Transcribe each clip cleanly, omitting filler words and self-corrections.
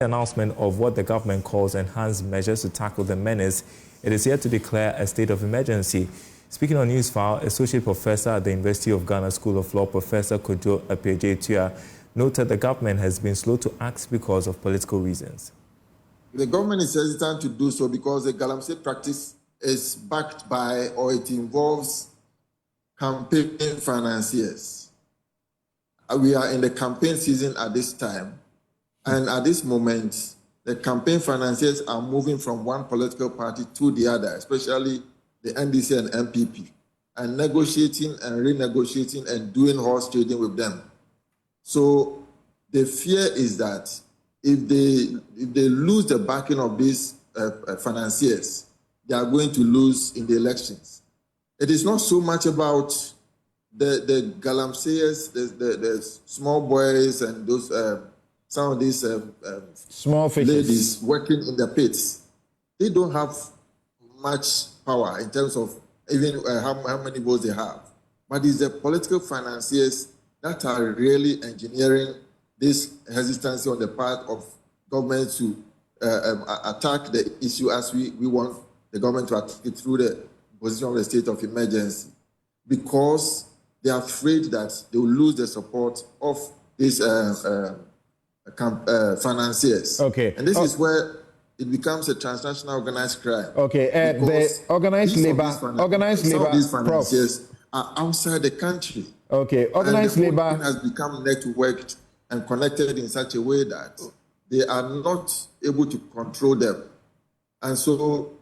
announcement of what the government calls enhanced measures to tackle the menace, it is yet to declare a state of emergency. Speaking on Newsfile, Associate Professor at the University of Ghana School of Law, Professor Kojo Appiagyei-Atua, noted the government has been slow to act because of political reasons. The government is hesitant to do so because the galamsey practice is backed by, or it involves, campaign financiers. We are in the campaign season at this time. And at this moment, the campaign financiers are moving from one political party to the other, especially the NDC and MPP, and negotiating and renegotiating and doing horse trading with them. So the fear is that if they lose the backing of these financiers, they are going to lose in the elections. It is not so much about the galamseyers, the small boys and those some of these small ladies working in the pits. They don't have much power in terms of even how many votes they have. But it's the political financiers that are really engineering this hesitancy on the part of government to attack the issue as we want the government to attack it through the position of the state of emergency, because they are afraid that they will lose the support of these financiers. Okay. And this is where it becomes a transnational organized crime. Okay. The organized labor, some of these financiers are outside the country. Okay. Organized and the labor has become networked and connected in such a way that they are not able to control them. And so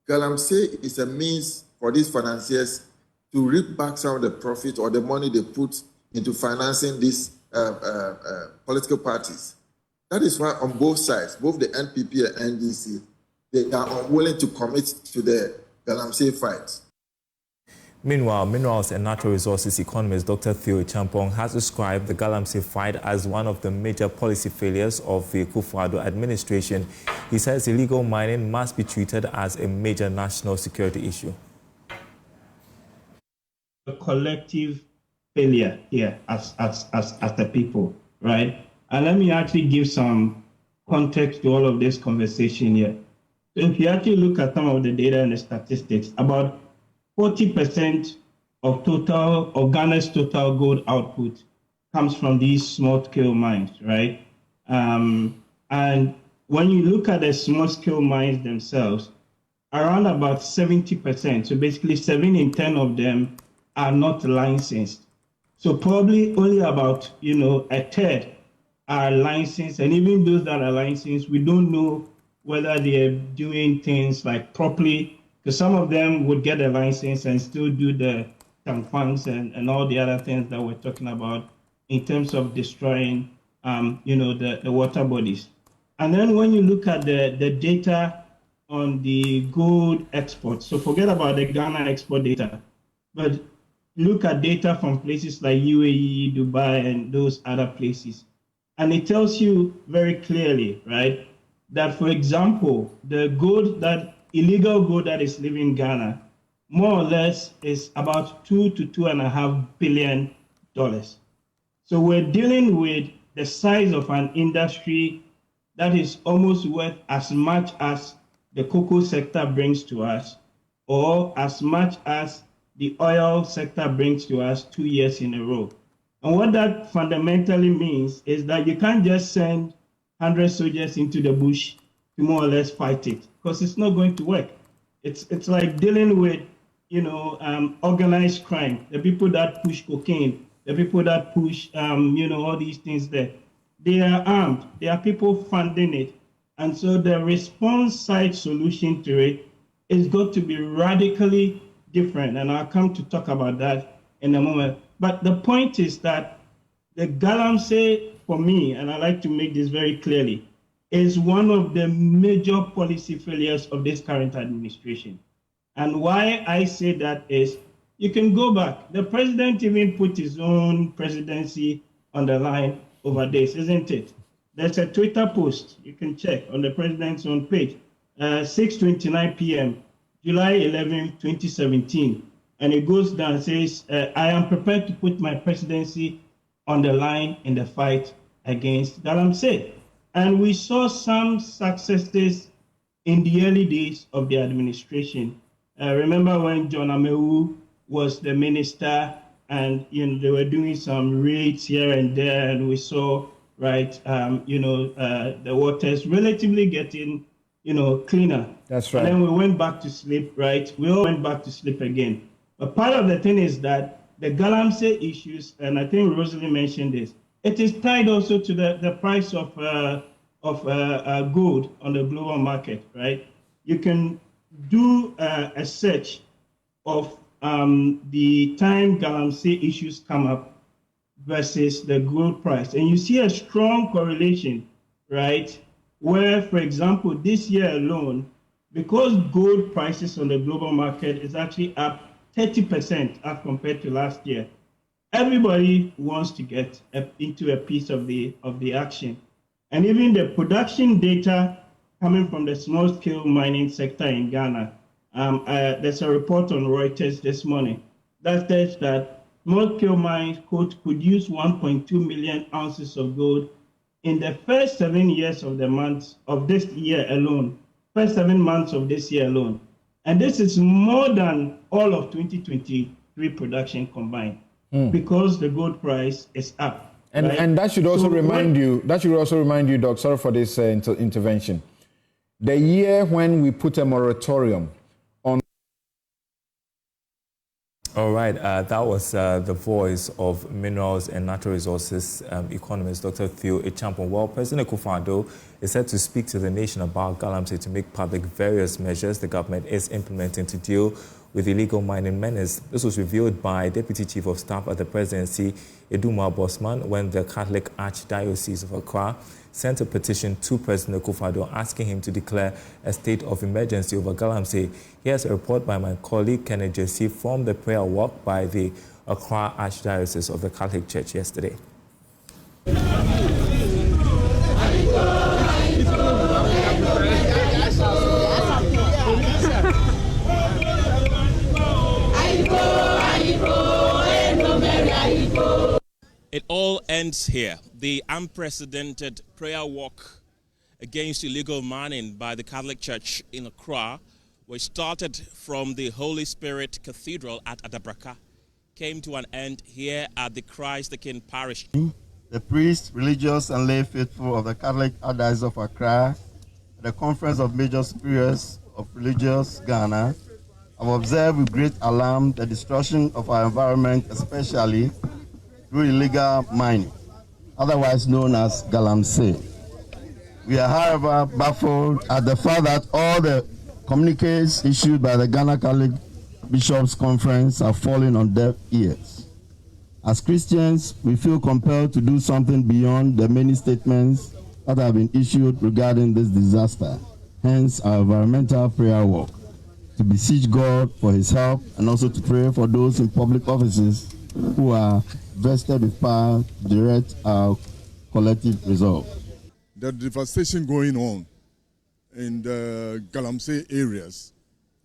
galamsey is a means for these financiers to reap back some of the profit or the money they put into financing these political parties. That is why on both sides, both the NPP and NDC, they are unwilling to commit to the galamsey fight. Meanwhile, Minerals and Natural Resources economist Dr. Theo Champong has described the galamsey fight as one of the major policy failures of the Akufo-Addo administration. He says illegal mining must be treated as a major national security issue. A collective failure here as the people, right? And let me actually give some context to all of this conversation here. So if you actually look at some of the data and the statistics, about 40% of Ghana's total gold output comes from these small-scale mines, right? And when you look at the small-scale mines themselves, around about 70%, so basically 7 in 10 of them are not licensed. So probably only about, a third are licensed, and even those that are licensed, we don't know whether they're doing things like properly, because some of them would get a license and still do the tampons and all the other things that we're talking about in terms of destroying, the water bodies. And then when you look at the data on the gold exports, so forget about the Ghana export data, but look at data from places like UAE, Dubai, and those other places. And it tells you very clearly, right, that, for example, the illegal gold that is leaving in Ghana, more or less is about $2 to $2.5 billion. So we're dealing with the size of an industry that is almost worth as much as the cocoa sector brings to us, or as much as the oil sector brings to us 2 years in a row. And what that fundamentally means is that you can't just send 100 soldiers into the bush to more or less fight it, because it's not going to work. It's like dealing with, organized crime, the people that push cocaine, the people that push, all these things there. They are armed. There are people funding it. And so the response side solution to it is got to be radically different, and I'll come to talk about that in a moment. But the point is that the galamsey, for me, and I like to make this very clearly, is one of the major policy failures of this current administration. And why I say that is, you can go back. The president even put his own presidency on the line over this, isn't it? There's a Twitter post you can check on the president's own page, 6:29 p.m., July 11, 2017. And it goes down and says, I am prepared to put my presidency on the line in the fight against galamsey. And we saw some successes in the early days of the administration. Remember when John Amewu was the minister, and they were doing some raids here and there, and we saw the waters relatively getting cleaner. That's right. And then we went back to sleep, right? We all went back to sleep again. But part of the thing is that the galamsey issues, and I think Rosalie mentioned this, it is tied also to the price of gold on the global market, right? You can do a search of the time galamsey issues come up versus the gold price, and you see a strong correlation, right? Where, for example, this year alone, because gold prices on the global market is actually up 30% as compared to last year, everybody wants to get into a piece of the action. And even the production data coming from the small-scale mining sector in Ghana, there's a report on Reuters this morning that says that small-scale mines could produce 1.2 million ounces of gold in the first 7 years of this year alone, first 7 months of this year alone. And this is more than all of 2023 production combined, because the gold price is up. And right? and that should also remind you, Doc, sorry for this intervention. The year when we put a moratorium on. All right, that was the voice of Minerals and Natural Resources economist Dr. Theo Echampong. Well, President Akufo-Addo is set to speak to the nation about galamsey to make public various measures the government is implementing to deal with illegal mining menace. This was revealed by Deputy Chief of Staff at the Presidency, Eduma Bosman, when the Catholic Archdiocese of Accra sent a petition to President Akufo-Addo asking him to declare a state of emergency over galamsey. Here's a report by my colleague Kenneth Jesse from the prayer walk by the Accra Archdiocese of the Catholic Church yesterday. It all ends here. The unprecedented prayer walk against illegal mining by the Catholic Church in Accra, which started from the Holy Spirit Cathedral at Adabraka, came to an end here at the Christ the King Parish. The priests, religious and lay faithful of the Catholic Archdiocese of Accra, the Conference of Major Superiors of Religious Ghana, have observed with great alarm the destruction of our environment, especially through illegal mining, otherwise known as galamsey. We are, however, baffled at the fact that all the communiques issued by the Ghana Catholic Bishops' Conference have fallen on deaf ears. As Christians, we feel compelled to do something beyond the many statements that have been issued regarding this disaster. Hence, our environmental prayer walk, to beseech God for his help and also to pray for those in public offices who are vested with power to direct our collective resolve. The devastation going on in the galamsey areas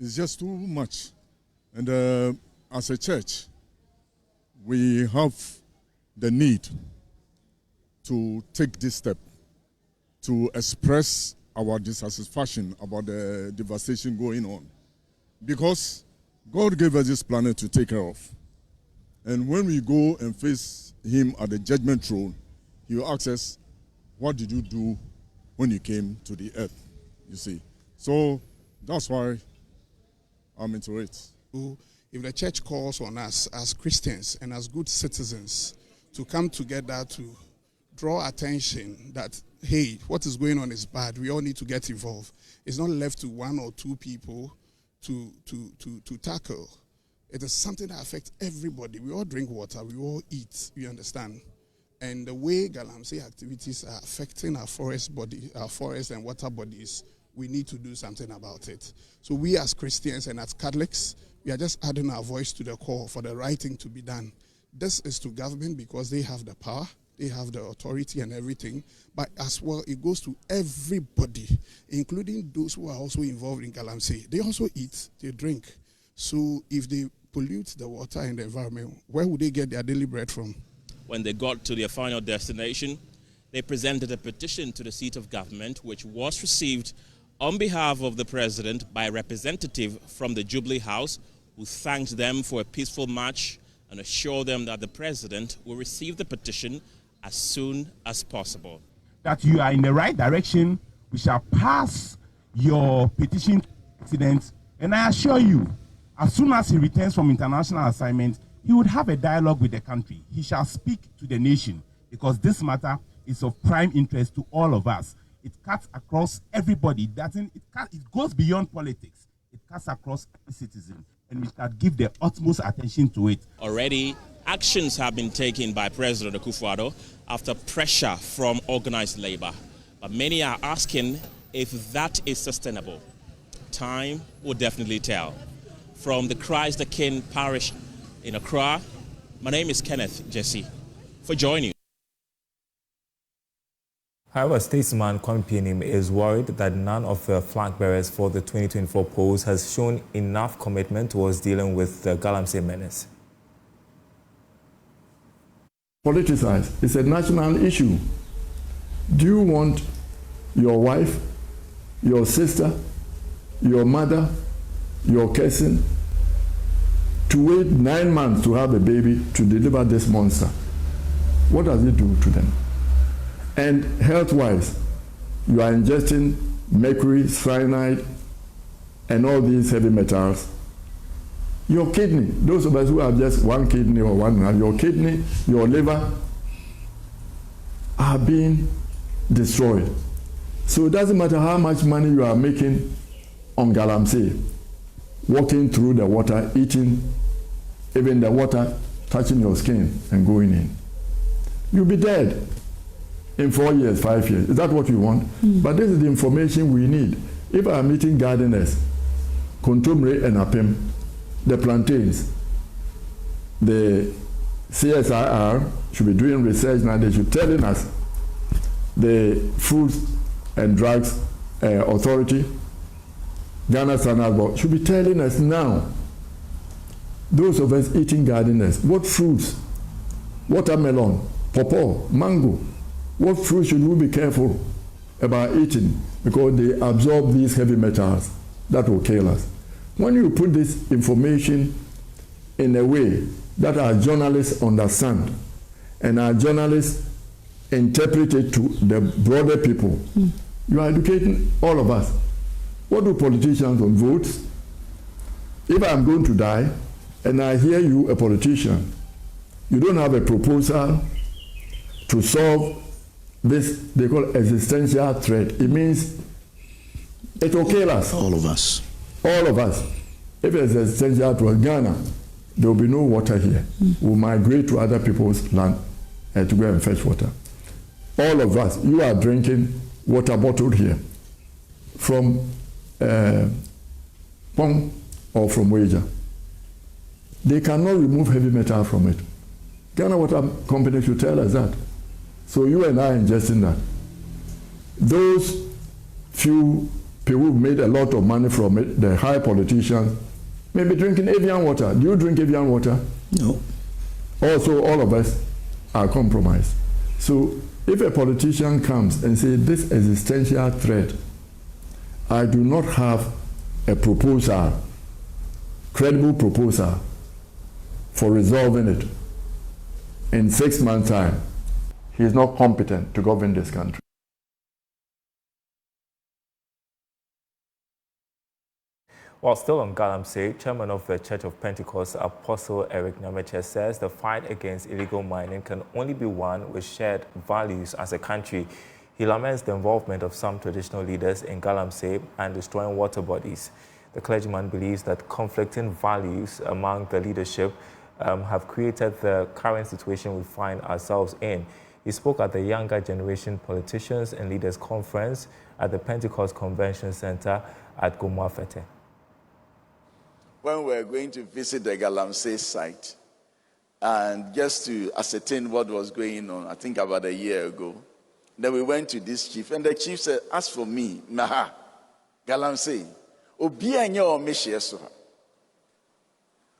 is just too much. And as a church, we have the need to take this step to express our dissatisfaction about the devastation going on. Because God gave us this planet to take care of. And when we go and face him at the judgment throne, he will ask us, what did you do when you came to the earth? You see. So that's why I'm into it. If the church calls on us as Christians and as good citizens to come together to draw attention that, hey, what is going on is bad, we all need to get involved. It's not left to one or two people to tackle. It is something that affects everybody. We all drink water, we all eat, you understand? And the way galamsey activities are affecting our forest and water bodies, we need to do something about it. So we as Christians and as Catholics, we are just adding our voice to the call for the right thing to be done. This is to government because they have the power, they have the authority and everything, but as well it goes to everybody, including those who are also involved in galamsey. They also eat, they drink. So if they pollute the water and the environment, where would they get their daily bread from? When they got to their final destination, They presented a petition to the seat of government, which was received on behalf of the president by a representative from the Jubilee House, who thanked them for a peaceful march and assured them that the president will receive the petition as soon as possible. That you are in the right direction, we shall pass your petition to the president, and I assure you, as soon as he returns from international assignment, he would have a dialogue with the country. He shall speak to the nation, because this matter is of prime interest to all of us. It cuts across everybody. It goes beyond politics. It cuts across every citizen, and we shall give the utmost attention to it. Already, actions have been taken by President Akufo-Addo after pressure from organized labor. But many are asking if that is sustainable. Time will definitely tell. From the Christ the King parish in Accra, my name is Kenneth Jesse for Joy News. However, statesman Kwame is worried that none of the flag bearers for the 2024 polls has shown enough commitment towards dealing with the galamsey menace. Politicized. It's a national issue. Do you want your wife, your sister, your mother, your cousin to wait 9 months to have a baby to deliver this monster? What does it do to them? And health-wise, you are ingesting mercury, cyanide, and all these heavy metals. Your kidney, those of us who have just one kidney or one heart, your kidney, your liver are being destroyed. So it doesn't matter how much money you are making on galamsey, walking through the water, eating, even the water touching your skin and going in. You'll be dead in 4 years, 5 years. Is that what you want? But this is the information we need. If I'm meeting gardeners, Kontomre and Apem, the plantains, the CSIR should be doing research now. They should be telling us, the Foods and Drugs Authority, Ghana Standard Board, should be telling us now, those of us eating gardeners, what fruits, watermelon, pawpaw, mango, what fruit should we be careful about eating, because they absorb these heavy metals that will kill us. When you put this information in a way that our journalists understand and our journalists interpret it to the broader people, you are educating all of us. What do politicians on votes? If I'm going to die and I hear you, a politician, you don't have a proposal to solve this, they call existential threat. It means it will kill us. All of us. All of us. If it's existential to Ghana, there will be no water here. We'll migrate to other people's land to go and fetch water. All of us, you are drinking water bottled here from Pong or from Wager. They cannot remove heavy metal from it. Ghana Water Company should tell us that. So you and I are ingesting that. Those few people who made a lot of money from it, the high politicians, may be drinking avian water. Do you drink avian water? No. Also, all of us are compromised. So if a politician comes and says, this existential threat, I do not have a proposal, credible proposal for resolving it in 6 months' time, he is not competent to govern this country. While still on galamsey, Chairman of the Church of Pentecost, Apostle Eric Nyameche, says the fight against illegal mining can only be won with shared values as a country. He laments the involvement of some traditional leaders in galamsey and destroying water bodies. The clergyman believes that conflicting values among the leadership have created the current situation we find ourselves in. He spoke at the Younger Generation Politicians and Leaders Conference at the Pentecost Convention Center at Gomuafete. When we were going to visit the galamsey site, and just to ascertain what was going on, I think about a year ago, then we went to this chief, and the chief said, as for me, Maha, galamsey, obiya nye o mehye so ha.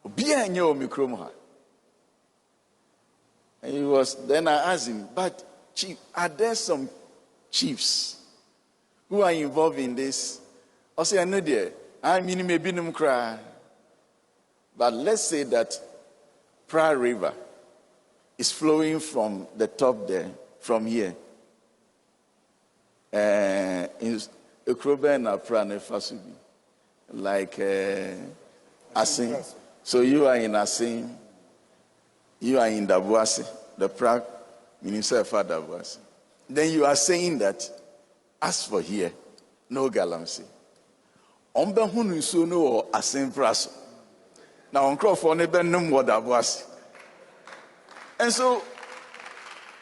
Obiya nye o mikrom ha. And he was, then I asked him, but are there some chiefs who are involved in this? I say, I know there. I mean, maybe no cry. But let's say that Prayer River is flowing from the top there, from here. In Ukrobe and Aprane Fasubi. Like Asin. So you are in Asin, you are in Dabuasi, the Prague Minister of Dabuasi. Then you are saying that, as for here, no galamsey. Ombe hunu so no Asin Praso. Now on Crawford nebe num what Dabuasi. And so,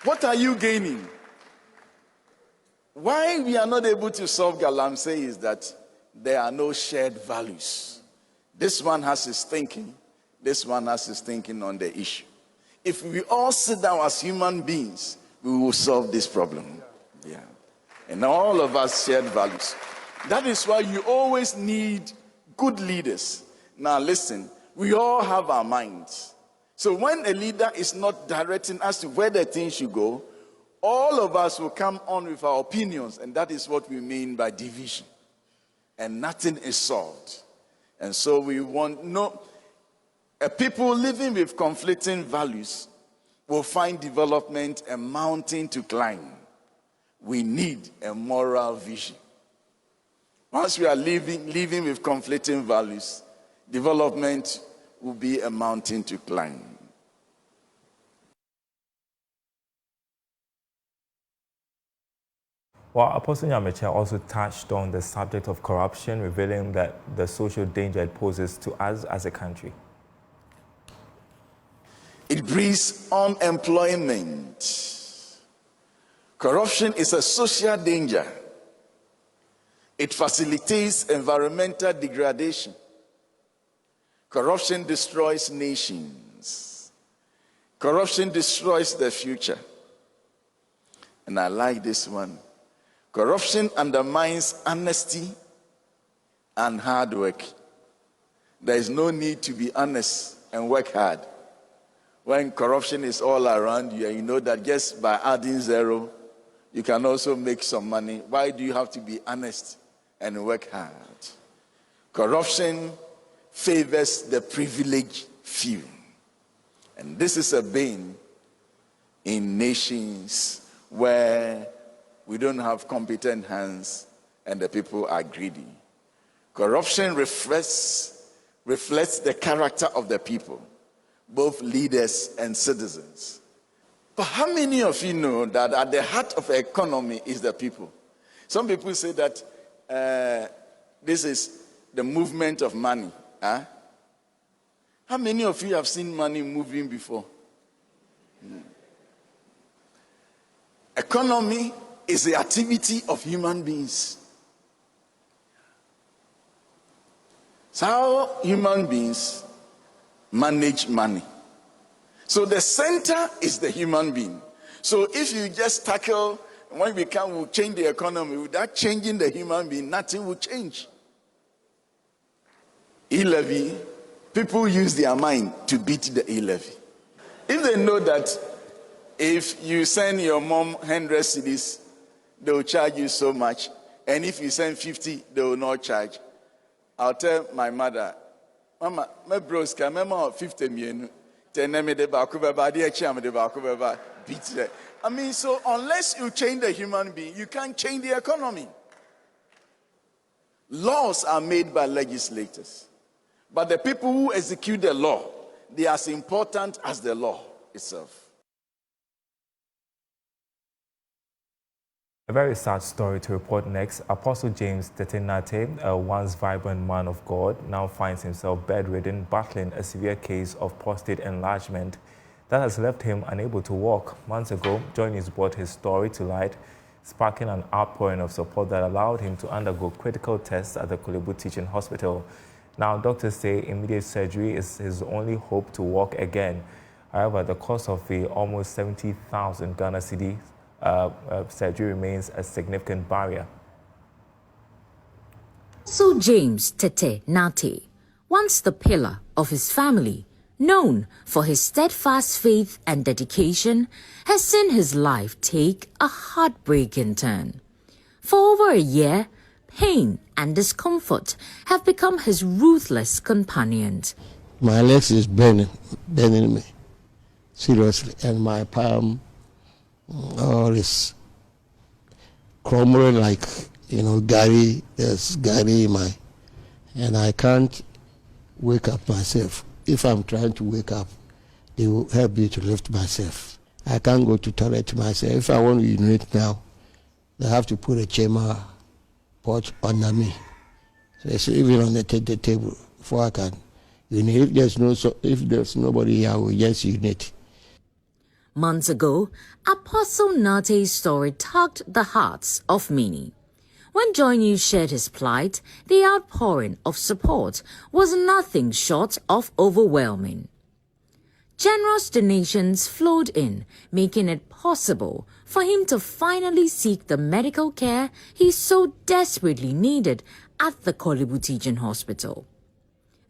what are you gaining? Why we are not able to solve galamsey is that there are no shared values. This one has his thinking, this one has his thinking on the issue. If we all sit down as human beings, we will solve this problem. Yeah. And all of us shared values. That is why you always need good leaders. Now listen, we all have our minds. So when a leader is not directing us to where the thing should go, all of us will come on with our opinions, and that is what we mean by division. And nothing is solved. And so we want a people living with conflicting values will find development a mountain to climb. We need a moral vision. Once we are living with conflicting values, development will be a mountain to climb. Well, Apostle Nyamecha also touched on the subject of corruption, revealing that the social danger it poses to us as a country. It breeds unemployment. Corruption is a social danger. It facilitates environmental degradation. Corruption destroys nations. Corruption destroys the future. And I like this one. Corruption undermines honesty and hard work. There is no need to be honest and work hard. When corruption is all around you and you know that just by adding zero, you can also make some money. Why do you have to be honest and work hard? Corruption favors the privileged few. And this is a bane in nations where we don't have competent hands and the people are greedy. Corruption reflects the character of the people, both leaders and citizens. But how many of you know that at the heart of the economy is the people? Some people say that this is the movement of money. Huh? How many of you have seen money moving before? Economy is the activity of human beings. So how human beings manage money. So the center is the human being. So if you just tackle, when we can, we'll change the economy, without changing the human being, nothing will change. E-levy, people use their mind to beat the e-levy. If they know that if you send your mom 100 cedis, they will charge you so much. And if you send 50, they will not charge. I'll tell my mother, Mama, my bros can remember 50 million. I mean, so unless you change the human being, you can't change the economy. Laws are made by legislators. But the people who execute the law, they are as important as the law itself. A very sad story to report next. Apostle James Tetenate, a once vibrant man of God, now finds himself bedridden, battling a severe case of prostate enlargement that has left him unable to walk. Months ago, Joy News brought his story to light, sparking an outpouring of support that allowed him to undergo critical tests at the Kolebu Teaching Hospital. Now, doctors say immediate surgery is his only hope to walk again. However, the cost of the almost 70,000 Ghana cedi surgery remains a significant barrier. So James Tete Nate, once the pillar of his family, known for his steadfast faith and dedication, has seen his life take a heartbreaking turn. For over a year, pain and discomfort have become his ruthless companions. My legs is burning me, seriously, and my palm all is crumbling like, Gary. There's Gary in my, and I can't wake up myself. If I'm trying to wake up, they will help me to lift myself. I can't go to toilet myself. If I want to urinate now, they have to put a chamber pot under me. So it's even on the table before I can urinate. If there's nobody here, I will just urinate. Months ago, Apostle Nate's story tugged the hearts of many. When Joy News shared his plight, the outpouring of support was nothing short of overwhelming. Generous donations flowed in, making it possible for him to finally seek the medical care he so desperately needed at the Korle Bu Teaching Hospital.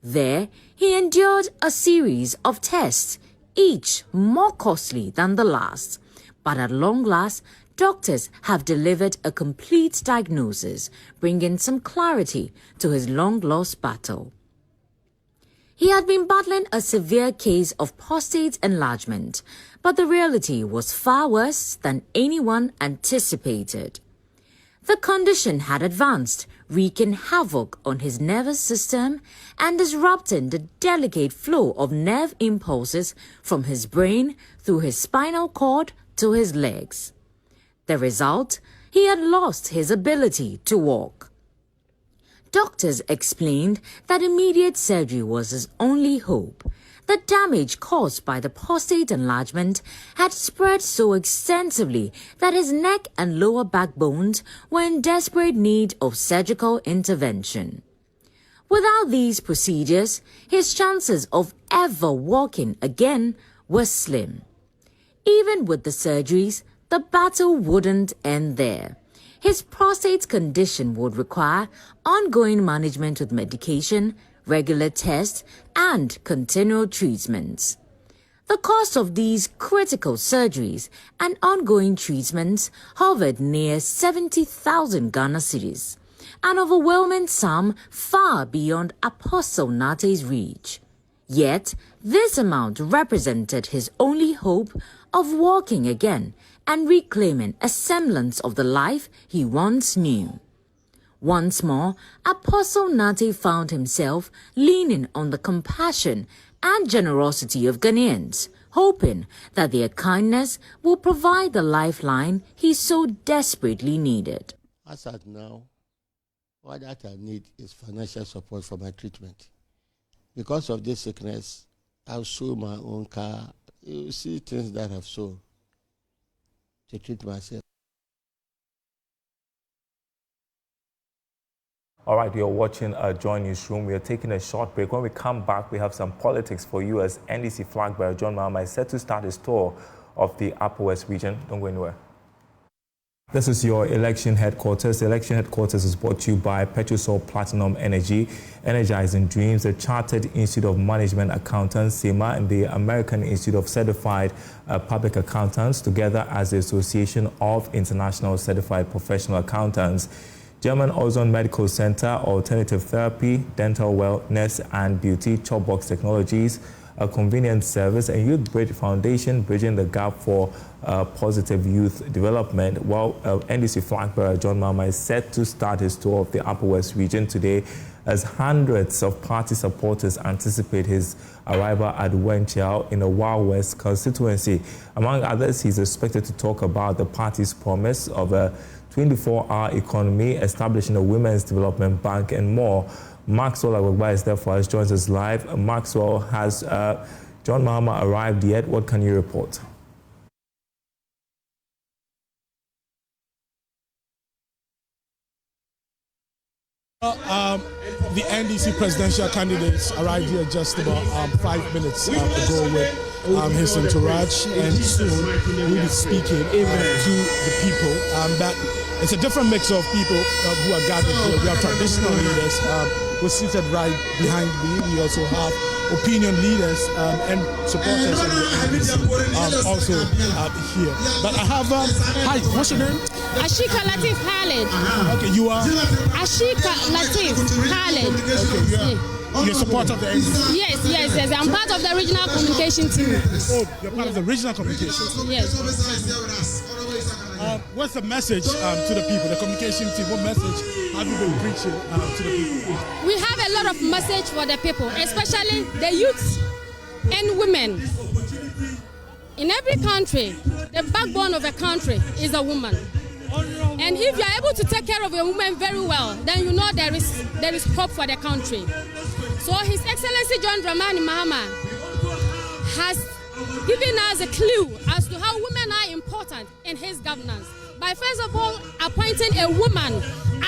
There, he endured a series of tests, each more costly than the last. But at long last, doctors have delivered a complete diagnosis, bringing some clarity to his long-lost battle. He had been battling a severe case of prostate enlargement, but the reality was far worse than anyone anticipated. The condition had advanced, wreaking havoc on his nervous system and disrupting the delicate flow of nerve impulses from his brain through his spinal cord to his legs. The result? He had lost his ability to walk. Doctors explained that immediate surgery was his only hope. The damage caused by the prostate enlargement had spread so extensively that his neck and lower back bones were in desperate need of surgical intervention. Without these procedures, his chances of ever walking again were slim. Even with the surgeries, the battle wouldn't end there. His prostate condition would require ongoing management with medication, regular tests, and continual treatments. The cost of these critical surgeries and ongoing treatments hovered near 70,000 Ghana cedis, an overwhelming sum far beyond Apostle Nate's reach. Yet, this amount represented his only hope of walking again and reclaiming a semblance of the life he once knew. Once more, Apostle Nate found himself leaning on the compassion and generosity of Ghanaians, hoping that their kindness will provide the lifeline he so desperately needed. As at now, what that I need is financial support for my treatment. Because of this sickness, I've sold my own car. You see things that I've sold to treat myself. All right, you're watching Joy Newsroom. We are taking a short break. When we come back, we have some politics for you as NDC Flagbearer John Mahama is set to start his tour of the Upper West region. Don't go anywhere. This is your election headquarters. The election headquarters is brought to you by Petrosol Platinum Energy, Energizing Dreams, the Chartered Institute of Management Accountants, SEMA, and the American Institute of Certified Public Accountants, together as the Association of International Certified Professional Accountants. German Ozone Medical Center, Alternative Therapy, Dental Wellness and Beauty, Chopbox Technologies, a convenience service, and Youth Bridge Foundation, bridging the gap for positive youth development. While NDC Flagbearer John Mahama is set to start his tour of the Upper West region today, as hundreds of party supporters anticipate his arrival at Wenchao in the Wild West constituency. Among others, he's expected to talk about the party's promise of a 24-hour economy, establishing a women's development bank, and more. Maxwell Agwagba is there for us, joins us live. Maxwell, has John Mahama arrived yet? What can you report? The NDC presidential candidates arrived here just about 5 minutes ago with his entourage, and soon we'll be speaking to the people. That It's a different mix of people who are gathered here. We have traditional leaders who are seated right behind me. We also have opinion leaders and supporters of the NDC also here. But I have, hi, what's your name? Ashika Latif Khaled. Okay, you are? Ashika Latif Khaled. Okay, you're a supporter of the NDC? Yes. I'm part of the regional communication team. Oh, you're part of the regional communication team? Yes. What's the message to the people, the communication team? What message have you been preaching to the people? We have a lot of message for the people, especially the youth and women. In every country, the backbone of a country is a woman. And if you are able to take care of a woman very well, then you know there is hope for the country. So His Excellency John Dramani Mahama has given us a clue as to how women are important in his governance by first of all appointing a woman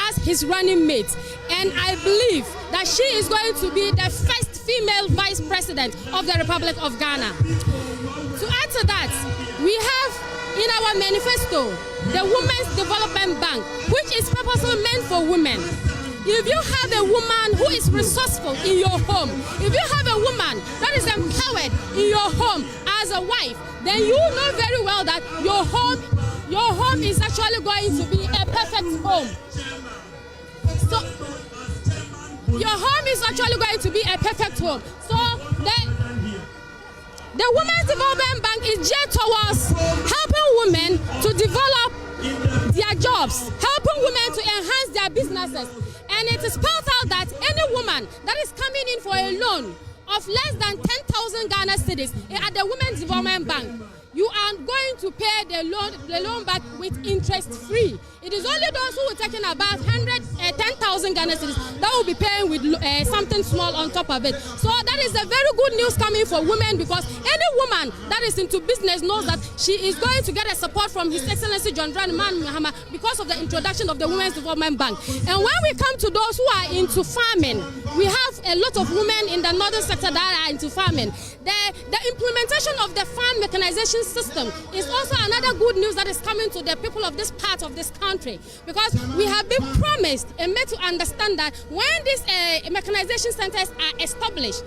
as his running mate. And I believe that she is going to be the first female vice president of the Republic of Ghana. To add to that, we have in our manifesto the Women's Development Bank, which is purposely meant for women. If you have a woman who is resourceful in your home, if you have a woman that is empowered in your home as a wife, then you know very well that your home is actually going to be a perfect home. So your home is actually going to be a perfect home. So the Women's Development Bank is geared towards helping women to develop their jobs, helping women to enhance their businesses. And it is spelled out that any woman that is coming in for a loan of less than 10,000 Ghana cedis at the Women's Development Bank, you are going to pay the loan back with interest free. It is only those who are taking about 10,000 Ghana cedis that will be paying with something small on top of it. So that is a very good news coming for women, because any woman that is into business knows that she is going to get a support from His Excellency John Dramani Mahama because of the introduction of the Women's Development Bank. And when we come to those who are into farming, we have a lot of women in the northern sector that are into farming. The implementation of the farm mechanization system is also another good news that is coming to the people of this part of this country, because we have been promised and made to understand that when these mechanization centers are established,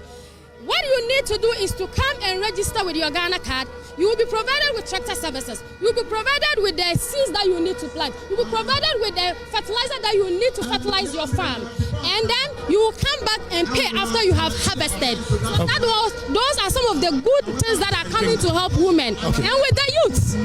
what you need to do is to come and register with your Ghana card. You will be provided with tractor services. You will be provided with the seeds that you need to plant. You will be provided with the fertilizer that you need to fertilize your farm. And then you will come back and pay after you have harvested. So those are some of the good things that are coming to help women. Okay. And with the youths,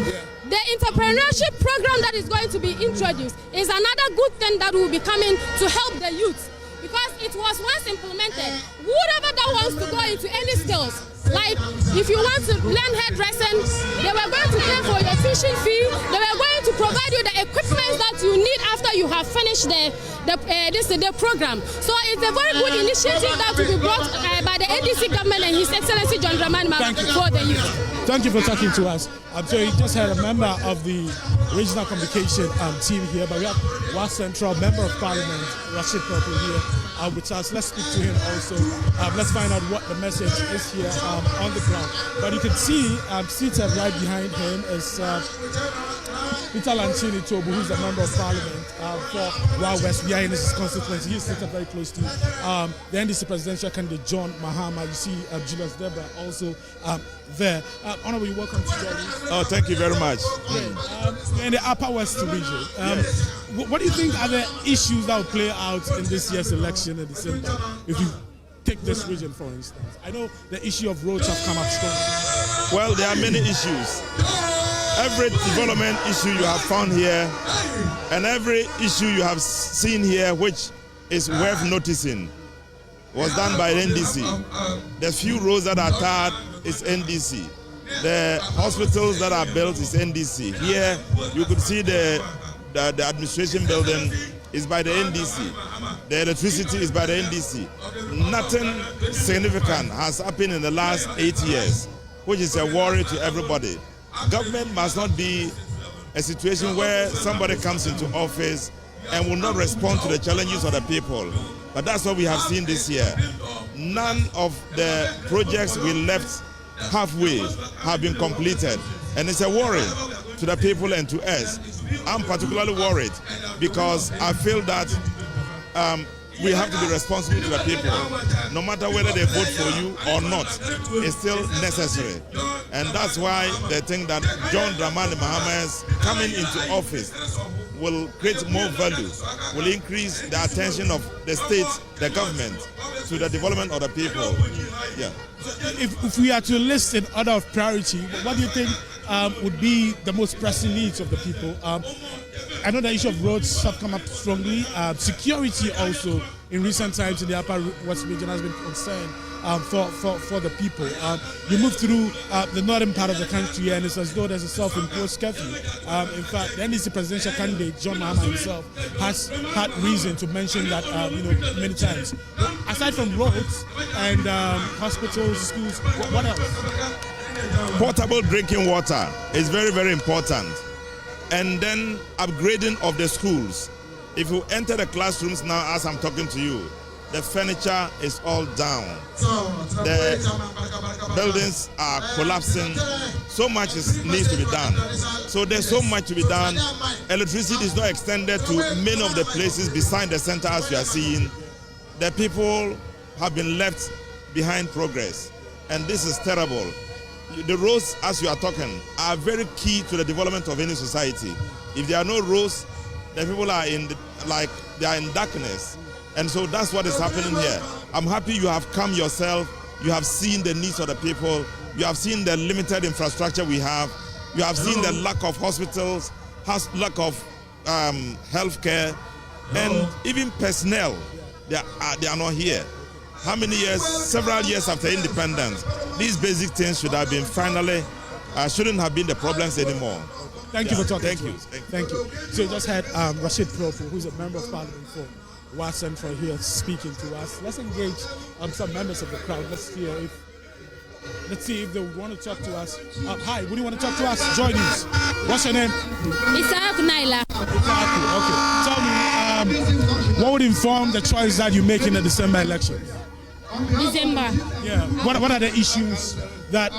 the entrepreneurship program that is going to be introduced is another good thing that will be coming to help the youth. Because it was once implemented, whoever that wants to go into any skills, like if you want to learn hairdressing, they were going to pay for your tuition fee, they were going to provide you the equipment that you need after you have finished the program. So it's a very good initiative that will be brought by the NDC government and His Excellency John Dramani Mahama for the youth. Thank you for talking to us. So you just had a member of the regional communication team here, but we have one central member of parliament, Rashid Purple, here with us. Let's speak to him also. Let's find out what the message is here on the ground. But you can see seated right behind him is Peter Lanchini Tobu, who's a member of parliament for Wild West. We are in his constituency. He's seated very close to the NDC presidential candidate John Mahama. You see Julius Debra also there. Honorable, you're welcome to join us. Oh, thank you very much. In the Upper West region, what do you think are the issues that will play out in this year's election in December? If you take this region, for instance, I know the issue of roads have come up strong. Well, there are many issues. Every development issue you have found here, and every issue you have seen here, which is worth noticing, was done by NDC. The few roads that are tarred is NDC. The hospitals that are built is NDC. Here, you could see the administration building is by the NDC. The electricity is by the NDC. Nothing significant has happened in the last 8 years, which is a worry to everybody. Government must not be a situation where somebody comes into office and will not respond to the challenges of the people. But that's what we have seen this year. None of the projects we left halfway have been completed. And it's a worry to the people and to us. I'm particularly worried because I feel that we have to be responsible to the people. No matter whether they vote for you or not, it's still necessary. And that's why they think that John Dramani Mahama's coming into office will create more value, will increase the attention of the state, the government, to the development of the people. Yeah. If we are to list in order of priority, what do you think would be the most pressing needs of the people? I know the issue of roads have come up strongly. Security also in recent times in the Upper West region has been concerned for the people. You move through the northern part of the country and it's as though there's a self-imposed curfew. In fact, the NDC presidential candidate, John Mahama himself, has had reason to mention that many times. Aside from roads and hospitals, schools, what else? Portable drinking water is very, very important. And then upgrading of the schools. If you enter the classrooms now as I'm talking to you, the furniture is all down. The buildings are collapsing. So much needs to be done. So there's so much to be done. Electricity is not extended to many of the places beside the center as you are seeing. The people have been left behind progress. And this is terrible. The roads, as you are talking, are very key to the development of any society. If there are no roads, the people are they are in darkness. And so that's what is happening here. I'm happy you have come yourself. You have seen the needs of the people. You have seen the limited infrastructure we have. You have seen the lack of hospitals, lack of health care, and even personnel. They are not here. How many years? Several years after independence, these basic things should have been finally, shouldn't have been the problems anymore. Thank you for talking Thank to you. us. Thank you. So you just had Rashid Profu, who's a member of parliament for West Central here speaking to us. Let's engage some members of the crowd. Let's see if they want to talk to us. Hi, would you want to talk to us? Join us. What's your name? Isaac Naila. Okay. Tell me, what would inform the choice that you make in the December election? December. Yeah. What are the issues that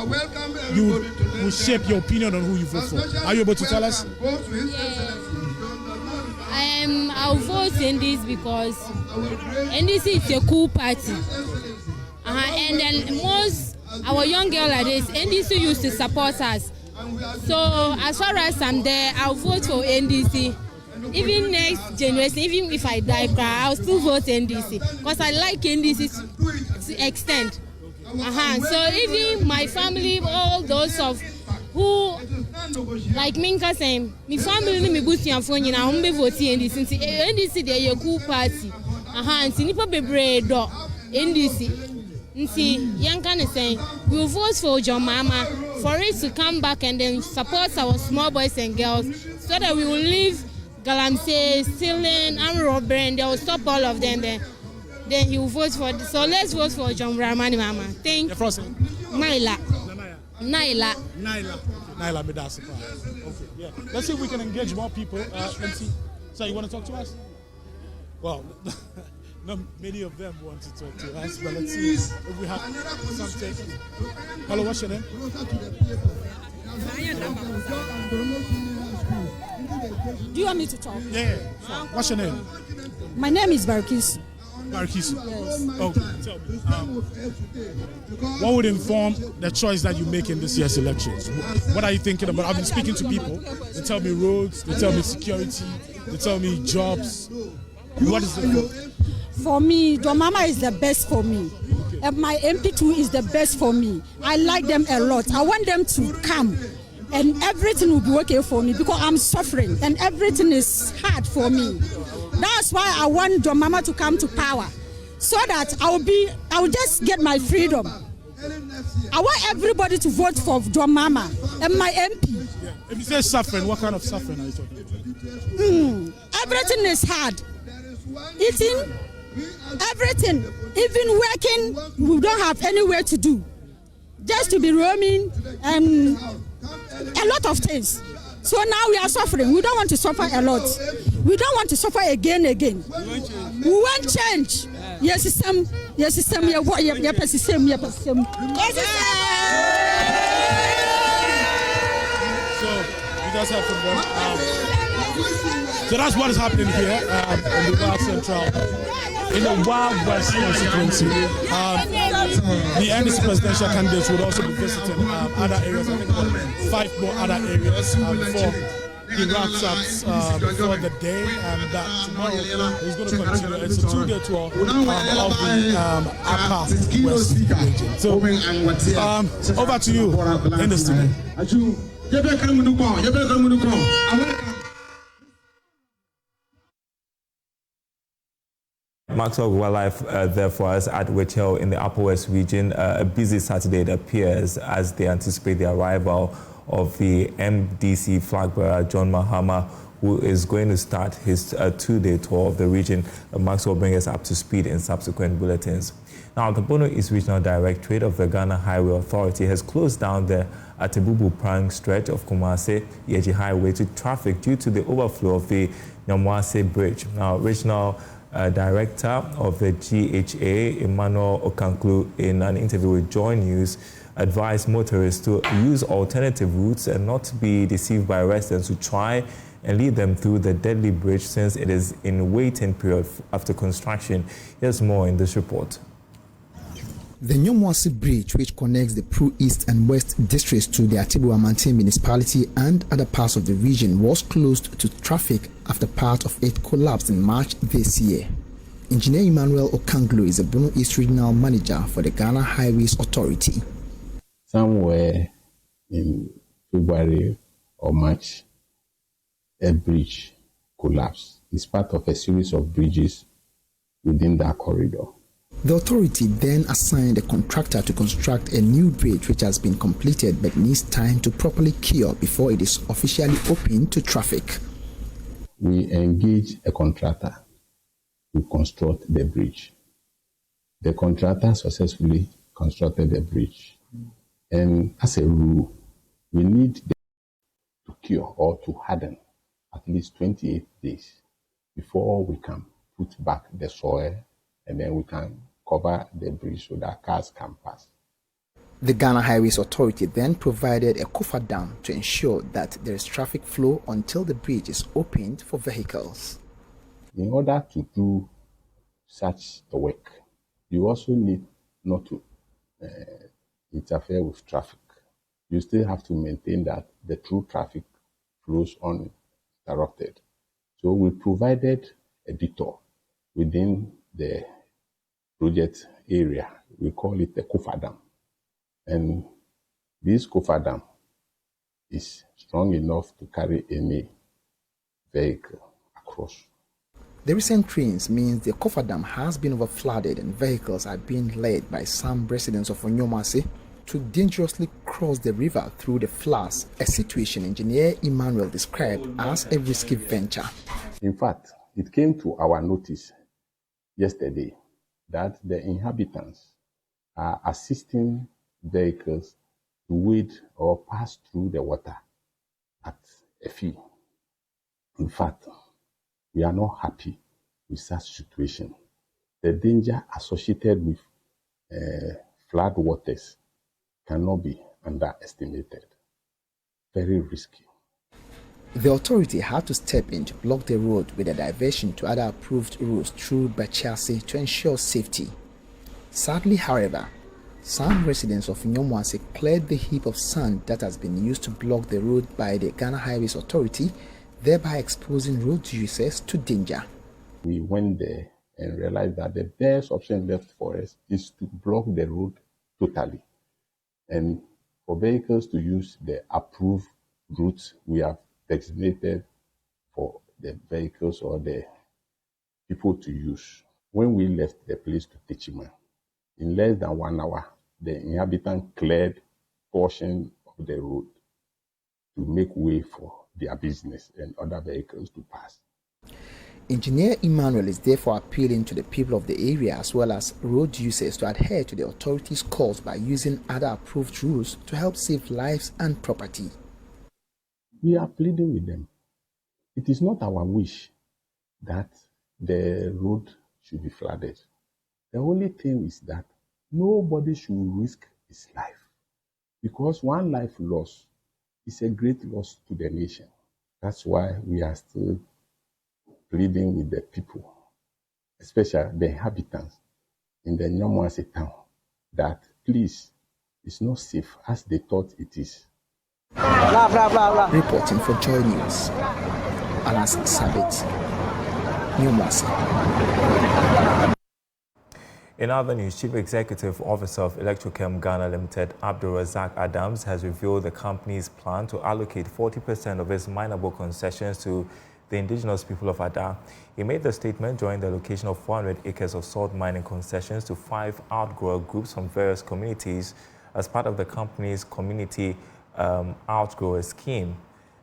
you will shape your opinion on who you vote for? Are you able to tell us? Yes. I'll vote in this because NDC is a cool party. And then most our young girl like this, NDC used to support us. So as far as I'm there, I'll vote for NDC. Even next generation, even if I die, I'll still vote NDC because I like NDC to extent. So even my family, all those of who like me, cause my family me boost your phone, I won't be voting NDC. NDC they a cool party. And nipa bebre do NDC. Young can say we'll vote for John Mahama for it to come back and then support our small boys and girls so that we will leave galamsey, stealing, and robbery, and they will stop all of them. Then he will vote for. So let's vote for John Dramani Mahama. Thank you. Naila. Naila made that surprise. Okay, yeah. Let's see if we can engage more people. Let's see. So you want to talk to us? Well, not many of them want to talk to us, but let's see if we have something. Hello, what's your name? Do you want me to talk? Yeah. What's your name? My name is Barkis. Barkis. Yes. Okay. Tell me, what would inform the choice that you make in this year's elections? What are you thinking about? I've been speaking to people. They tell me roads. They tell me security. They tell me jobs. What is it? For me, John Mahama is the best for me. And my MP2 is the best for me. I like them a lot. I want them to come. And everything will be okay for me because I'm suffering and everything is hard for me. That's why I want John Mahama to come to power so that I will just get my freedom. I want everybody to vote for John Mahama and my MP. Yeah. If you say suffering, what kind of suffering are you talking about? Everything is hard. Eating, everything, even working, we don't have anywhere to do. Just to be roaming and a lot of things. So now we are suffering. We don't want to suffer a lot. We don't want to suffer again. We want change. Yes, system. Yes, system. Yes, system. So you guys have from them. So that's what is happening here in the Wild Central, in the Wild West constituency. The NDC presidential candidates would also be visiting other areas, I think about 5 more other areas before he wraps up for the day, and that tomorrow he's going to continue. It's a 2-day tour of the Upper West region. So over to you in the studio. Maxwell, we're live there for us at Witch Hill in the Upper West region. A busy Saturday, it appears, as they anticipate the arrival of the NDC Flagbearer, John Mahama, who is going to start his 2-day tour of the region. Maxwell will bring us up to speed in subsequent bulletins. Now, the Bono East Regional Directorate of the Ghana Highway Authority has closed down the Atebubu-Prang stretch of Kumasi-Yeji Highway to traffic due to the overflow of the Nyamwase Bridge. Now, Regional Director of the GHA, Emmanuel Okanklu, in an interview with Joy News, advised motorists to use alternative routes and not to be deceived by residents who try and lead them through the deadly bridge since it is in waiting period after construction. Here's more in this report. The Nyamwase Bridge, which connects the Pro East and West districts to the Atibu-Amante municipality and other parts of the region, was closed to traffic after part of it collapsed in March this year. Engineer Emmanuel Okanglo is the Bono East Regional Manager for the Ghana Highways Authority. Somewhere in February or March, a bridge collapsed. It's part of a series of bridges within that corridor. The authority then assigned a contractor to construct a new bridge which has been completed but needs time to properly cure before it is officially open to traffic. We engaged a contractor to construct the bridge. The contractor successfully constructed the bridge. And as a rule, we need to cure or to harden at least 28 days before we can put back the soil, and then we can cover the bridge so that cars can pass. The Ghana Highways Authority then provided a coffer dam to ensure that there is traffic flow until the bridge is opened for vehicles. In order to do such a work, you also need not to interfere with traffic. You still have to maintain that the true traffic flows uninterrupted. So we provided a detour within the project area. We call it the coffer dam. And this coffer dam is strong enough to carry any vehicle across. The recent rains means the coffer dam has been overflooded and vehicles are being led by some residents of Onyomase to dangerously cross the river through the floods, a situation Engineer Emmanuel described as a risky venture. In fact, it came to our notice yesterday that the inhabitants are assisting vehicles to wade or pass through the water at a fee. In fact, we are not happy with such situation. The danger associated with flood waters cannot be underestimated. Very risky. The authority had to step in to block the road with a diversion to other approved routes through Bachiase to ensure safety. Sadly, however, some residents of Nyomwase cleared the heap of sand that has been used to block the road by the Ghana Highways Authority, thereby exposing road users to danger. We went there and realized that the best option left for us is to block the road totally. And for vehicles to use the approved routes we have designated for the vehicles or the people to use. When we left the place to Tichima, in less than 1 hour, the inhabitants cleared portion of the road to make way for their business and other vehicles to pass. Engineer Emmanuel is therefore appealing to the people of the area as well as road users to adhere to the authorities' calls by using other approved routes to help save lives and property. We are pleading with them. It is not our wish that the road should be flooded. The only thing is that nobody should risk his life, because one life lost is a great loss to the nation. That's why we are still pleading with the people, especially the inhabitants in the Nyamwase town, that please, it's not safe as they thought it is. Reporting for Joy News, Alas Sabit, Nyamwase. In other news, Chief Executive Officer of Electrochem Ghana Limited, Abdulrazak Adams, has revealed the company's plan to allocate 40% of its mineable concessions to the indigenous people of Ada. He made the statement during the allocation of 400 acres of salt mining concessions to 5 outgrower groups from various communities as part of the company's community outgrower scheme.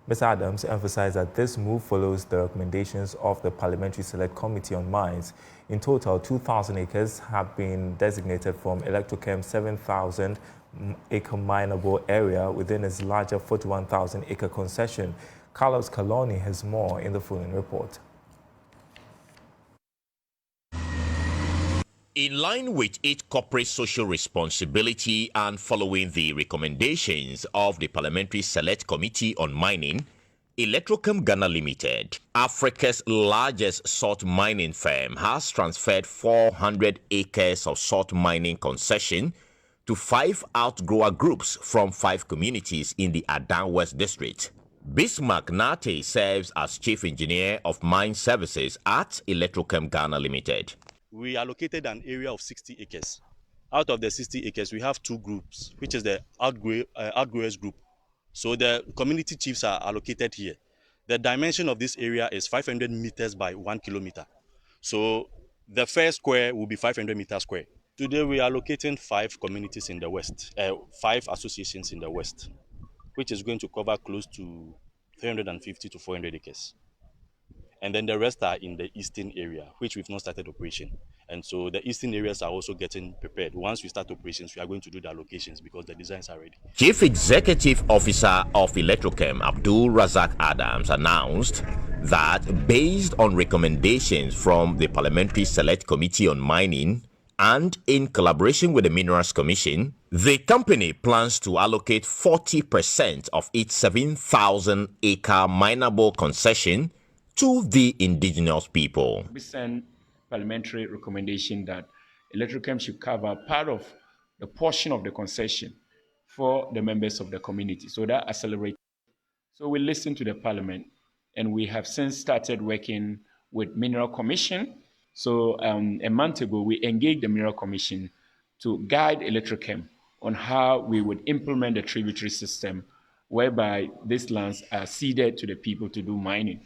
Mr. Adams emphasized that this move follows the recommendations of the Parliamentary Select Committee on Mines. In total, 2,000 acres have been designated from Electrochem's 7,000-acre mineable area within its larger 41,000-acre concession. Carlos Caloni has more in the following report. In line with its corporate social responsibility and following the recommendations of the Parliamentary Select Committee on Mining, Electrochem Ghana Limited, Africa's largest salt mining firm, has transferred 400 acres of salt mining concession to 5 outgrower groups from 5 communities in the Adan West District. Bismarck Nate serves as Chief Engineer of Mine Services at Electrochem Ghana Limited. We allocated an area of 60 acres. Out of the 60 acres, we have 2 groups, which is the outgrowers group. So the community chiefs are allocated here. The dimension of this area is 500 meters by 1 kilometer. So the first square will be 500 meters square. Today we are allocating 5 communities in the west, 5 associations in the west, which is going to cover close to 350 to 400 acres. And then the rest are in the eastern area, which we've not started operation. And so the eastern areas are also getting prepared. Once we start operations, we are going to do the allocations because the designs are ready. Chief Executive Officer of Electrochem, Abdul Razak Adams, announced that based on recommendations from the Parliamentary Select Committee on Mining and in collaboration with the Minerals Commission, the company plans to allocate 40% of its 7,000-acre mineable concession to the indigenous people. We sent parliamentary recommendation that Electrochem should cover part of the portion of the concession for the members of the community. So that accelerates. So we listened to the parliament, and we have since started working with Mineral Commission. So a month ago, we engaged the Mineral Commission to guide Electrochem on how we would implement the tributary system whereby these lands are ceded to the people to do mining.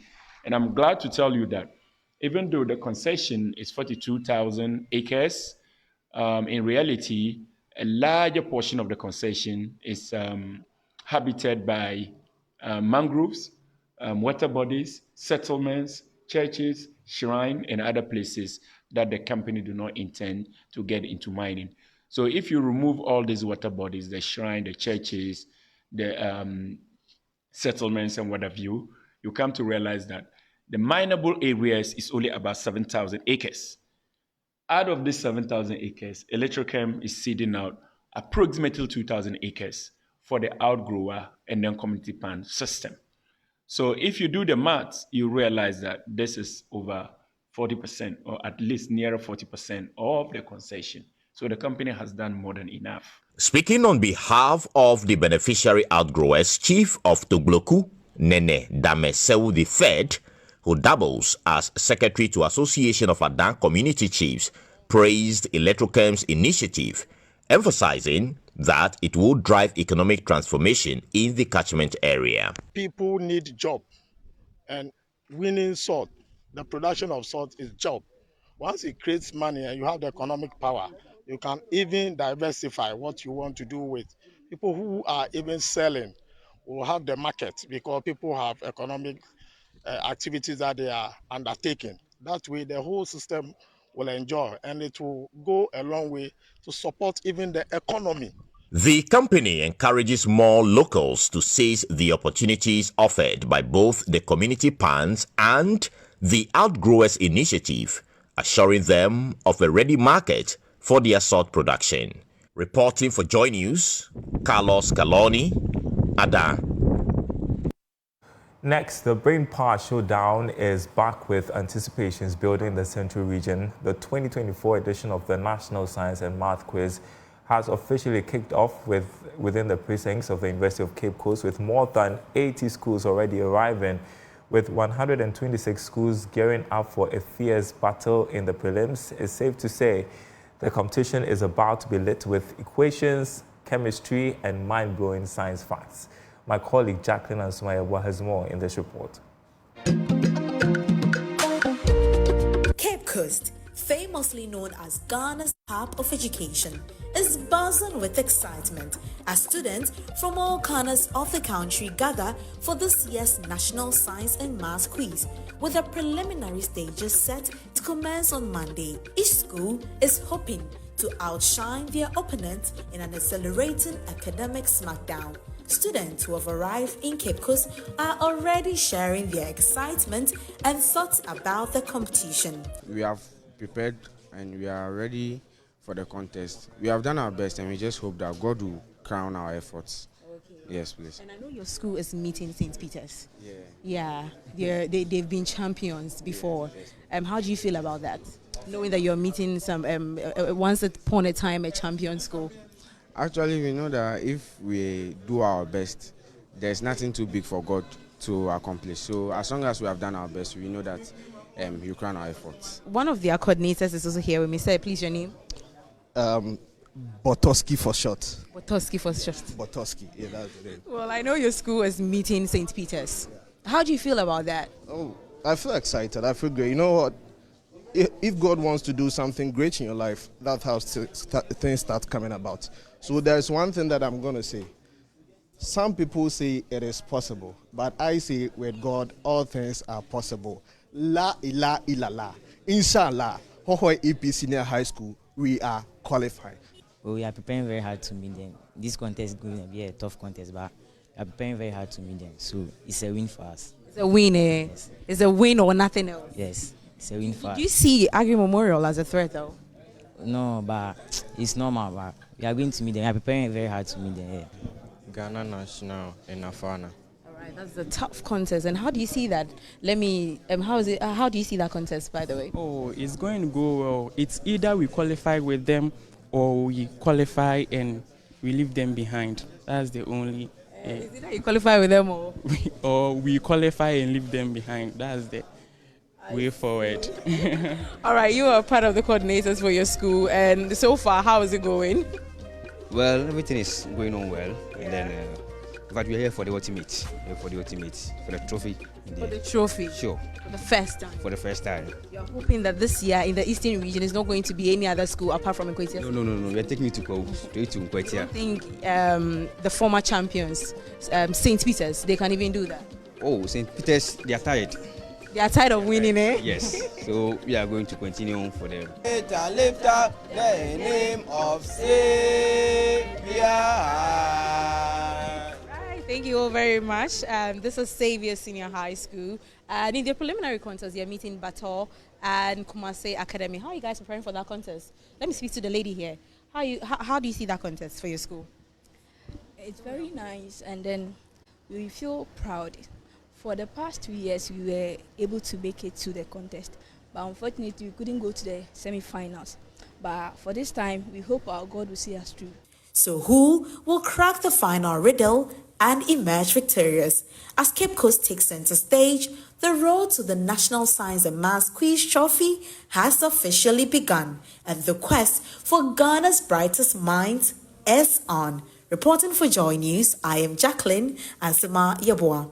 And I'm glad to tell you that even though the concession is 42,000 acres, in reality, a larger portion of the concession is habited by mangroves, water bodies, settlements, churches, shrine, and other places that the company do not intend to get into mining. So if you remove all these water bodies, the shrine, the churches, the settlements, and what have you, you come to realize that the mineable areas is only about 7,000 acres. Out of these 7,000 acres, Electrochem is seeding out approximately 2,000 acres for the outgrower and then community pan system. So if you do the maths, you realize that this is over 40%, or at least nearer 40% of the concession. So the company has done more than enough. Speaking on behalf of the beneficiary outgrowers, Chief of Togloku, Nene Damesew III, who doubles as Secretary to Association of Adan Community Chiefs, praised Electrochem's initiative, emphasizing that it will drive economic transformation in the catchment area. People need job, and winning salt, the production of salt is job. Once it creates money and you have the economic power, you can even diversify what you want to do with. People who are even selling will have the market because people have economic activities that they are undertaking. That way the whole system will enjoy, and it will go a long way to support even the economy. The company encourages more locals to seize the opportunities offered by both the community pans and the outgrowers initiative, assuring them of a ready market for their salt production. Reporting for Joy News, Carlos Caloni, Ada. Next, the Brain Power Showdown is back with anticipations building the Central Region. The 2024 edition of the National Science and Math Quiz has officially kicked off within the precincts of the University of Cape Coast, with more than 80 schools already arriving, with 126 schools gearing up for a fierce battle in the prelims. It's safe to say the competition is about to be lit with equations, chemistry, and mind-blowing science facts. My colleague Jacqueline Ansumaya has more in this report. Cape Coast, famously known as Ghana's hub of education, is buzzing with excitement as students from all corners of the country gather for this year's National Science and Maths Quiz, with the preliminary stages set to commence on Monday. Each school is hoping to outshine their opponents in an accelerating academic smackdown. Students who have arrived in Cape Coast are already sharing their excitement and thoughts about the competition. We have prepared and we are ready for the contest. We have done our best and we just hope that God will crown our efforts. Okay. Yes, please. And I know your school is meeting St. Peter's. Yeah. They've been champions before. How do you feel about that? Knowing that you're meeting some once upon a time a champion school. Actually, we know that if we do our best, there's nothing too big for God to accomplish. So as long as we have done our best, we know that you crown our efforts. One of their coordinators is also here with me. Sir, please, your name? Botoski for short. Botoski for short. Botoski, yeah, that's the name. Well, I know your school is meeting St. Peter's. How do you feel about that? Oh, I feel excited. I feel great. You know what? If God wants to do something great in your life, that's how things start coming about. So there's one thing that I'm going to say. Some people say it is possible, but I say with God, all things are possible. La ilaha illallah. Inshallah, Hohoi EP Senior High School, we are qualified. Well, we are preparing very hard to meet them. This contest is going to be a tough contest, but we are preparing very hard to meet them. So it's a win for us. It's a win, eh? Yes. It's a win or nothing else? Yes, it's a win for us. Do you see Agri Memorial as a threat, though? No, but it's normal. But we are going to meet them. We are preparing very hard to meet them. Yeah. Ghana National in Afana. All right, that's a tough contest. And how do you see that? How do you see that contest, by the way? Oh, it's going to go well. It's either we qualify with them or we qualify and we leave them behind. That's the only. Is it that you qualify with them or we qualify and leave them behind? That's the way forward. All right, you are part of the coordinators for your school, and so far, how is it going? Well, everything is going on well, and then but we are here for the ultimate, for the trophy. For the trophy? Sure. For the first time? For the first time. You're hoping that this year in the Eastern region is not going to be any other school apart from Nkwetia? No. We are taking it to Nkwetia. I think the former champions, St. Peter's, they can even do that. Oh, St. Peter's, they are tired. They are tired of winning, eh? Yes. So we are going to continue on for them. Lift up the name of Savior. Thank you all very much. This is Xavier Senior High School. And in the preliminary contest, you're meeting Bator and Kumase Academy. How are you guys preparing for that contest? Let me speak to the lady here. How do you see that contest for your school? It's very nice, and then we feel proud. For the past 2 years, we were able to make it to the contest, but unfortunately, we couldn't go to the semi-finals. But for this time, we hope our God will see us through. So who will crack the final riddle and emerge victorious? As Cape Coast takes center stage, the road to the National Science and Maths Quiz Trophy has officially begun, and the quest for Ghana's brightest minds is on. Reporting for Joy News, I am Jacqueline Ansuma Yabua.